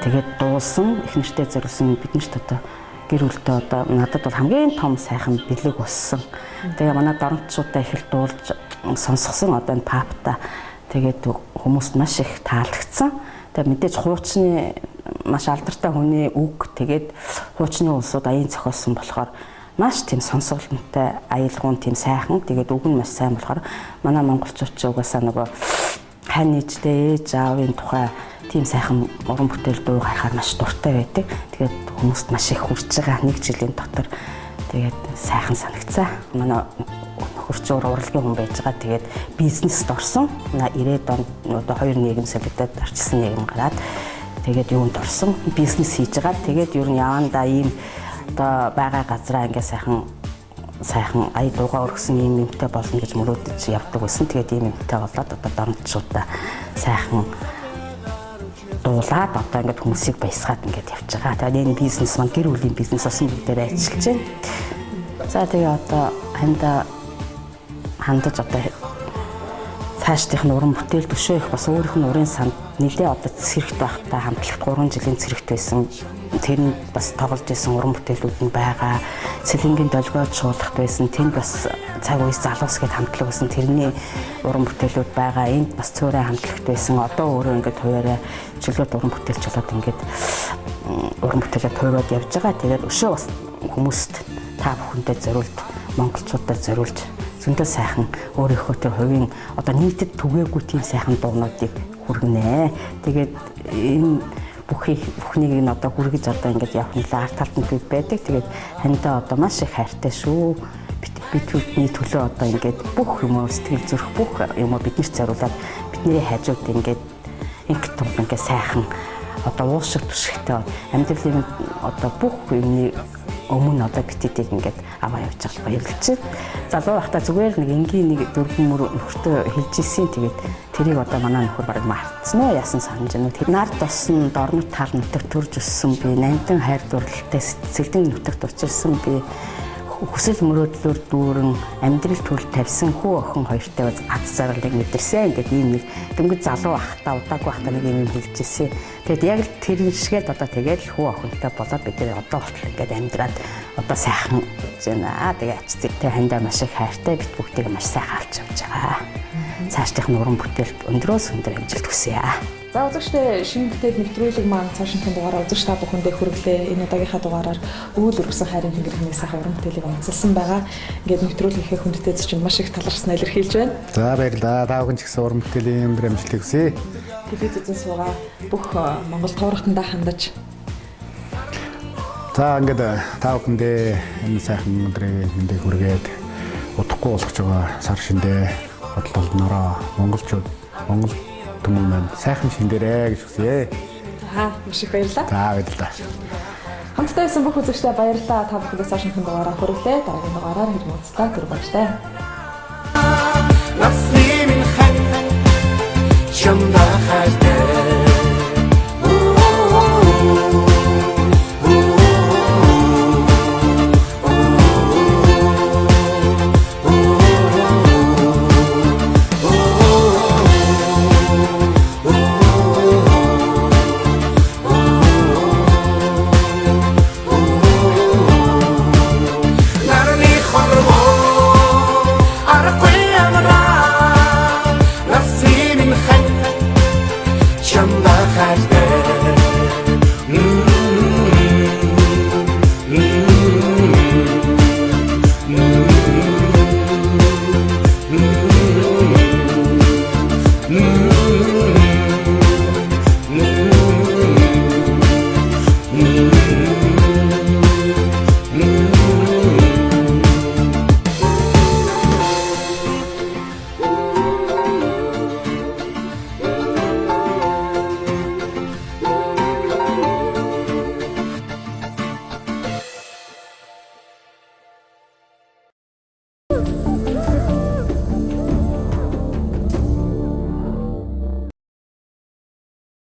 тэгээд дуулсан их нэртэй зориулсан биднэрт одоо гэр бүлтэй одоо надад бол хамгийн том сайхан бэлэг болсон. Тэгээ манай доромтчуудаа их л дуулж сонсгосон одоо энэ папта тэгээд хүмүүст маш их таалагдсан. Тэгээ мэдээж хуучны маш алдартай хүний үг тэгээд хуучны улсууд аян зохиосон болохоор маш тийм сонсголонтой аялгуун тийм сайхан тэгээд үг нь маш сайн болохоор манай монголчууд ч угаасаа нөгөө хань ээжтэй ээж аавын тухай тийм сайхан уран бүтээл дуу харахаар маш дуртай байдаг. Тэгээд хүмүүст маш их хүрч байгаа нэг жилийн дотор тэгээд сайхан санагцсан. Манай хөрчөөр урлагийн хүн байж байгаа. Тэгээд бизнест орсон. 90-ад онд одоо хоёр нийгэм солиодод орчсон нийгэм гараад тэгээд юунд орсон? Бизнес хийж байгаа. Тэгээд ер нь явандаа ийм одоо байгаа газраа ингээ сайхан ая дуугаа өргөсөн ийм юмтай болно гэж мөрөөдөж явдаг байсан. Тэгээд ийм юмтай болоод одоо доромтчуудаа сайхан дуулаад одоо ингээд хүмүүсийг баясгаад ингээд явж байгаа. Тэгээд энэ бизнес маань гэр бүлийн бизнес осон бүгдээр ажиллаж байна. За тэгээ одоо хандаж одоо цаашдын уран бүтээл төшөө их бас өөрийнх нь урын санд нэлээ одоо цэцэрэхт байхдаа хамтлагт 3 жилийн цэцэрэхт байсан. Тэр нь бас тоглож исэн уран бүтээлүүд нь байгаа. Цэлэнгийн долгиод шуулгахт байсан. Тэнд бас цаг үеэс залуус гээд хамтлаг байсан. Тэрний уран бүтээлүүд байгаа. Энд бас Цуурай хамтлагт байсан. Одоо өөрөө ингээд хуваараа чөлөөт уран бүтээлч болоод ингээд уран бүтээлээ туураад явж байгаа. Тэгээд өшөө бас хүмүүст та бүхэндээ зориулж, монголчуудад зориулж зөндөө сайхан өөрийнхөө тэр хувийн одоо нийтэд түгээгүй тийм сайхан дуунуудыг хүргэнэ. Тэгээд энэ бүхнийг нь одоо хүргэж одоо ингэж явах нь арт талтанд бид байдаг. Тэгээд хандаа одоо маш их хайртай шүү. Бидний төлөө одоо ингэж бүх юм сэтгэл зүрх бүх юм биднэрт зориулаад бидний хажууд ингэж инх том ингэ сайхан одоо уушиг түшигтэй амьдралын одоо бүх юмны өмнө одоо битэдийг ингээд аваа явж байгаа баярлж байна. Залуу байхдаа зүгээр нэг энгийн нэг дөрвөн мөр нөхөртөө хэлж ирсэн. Тэгээд тэрийг одоо манай нөхөр бараг мартсан уу яасан санаж байна. Тэр нард тосон дорнот тал нутагт төрж өссөн би. Нандин хайр дурлалтай сэлдэн нутагт учирсан би. Хүсэл мөрөөдлөөр дүүрэн амьдрал төрөл тавьсан хүү охин хоёртой гац заргалыг мэдэрсэн. Ингээд ийм нэг дөнгөж залуу байхдаа удаагүй байхдаа нэг юм хэлж ирсэн. Тэгэд яг л тэр шигээд одоо тэгээд хүү охинтой болоод бид нэр одоо хүртэл ингээд амьдраад одоо сайхан байна. Тэгээ ачцэгтэй хандаа маш их хайртай бит бүгдийг маш сайхан авч явж байгаа. Цаашдын уран бүтээлд өндрөөс өндөр амжилт хүсье. За үзэгчдээ шинэ бүтээл нэвтрүүлэг маань цаашингийн дугаараа үзэгч та бүхэндээ хүргэлээ. Энэ удаагийнхаа дугаараар үйл өргөсөн хайрын тэнгэрийн сайхан уран бүтээлийг онцлсан байгаа. Ингээд нэвтрүүлэг хийх хүндэтэй чинь маш их талархсан илэрхийлж байна. За баярлалаа. Та бүхэн ч гэсэн уран бүтээлийн өндөр амжилт хүсье. Телевиз үзэн суугаа бүх Монгол товрогтондоо хандаж За ингээд та бүхэндээ энэ сайхан өдрийг эндээ хүргээд удахгүй болгож байгаа сар шиндээ бодлолнороо монголчууд монгол түмэн маань сайхан шиндэрээ гэж хүсье. Маш их баярлалаа. За баярлалаа. Хамтдаа байсан бүх үзэгчдээ баярлалаа. Та бүхэндээ цааш нь дугаараа хүргэлээ. Дараагийн дугаараар хэрэг уулзлаа. Түр баяртай. Lass nehmen kann, schon da halt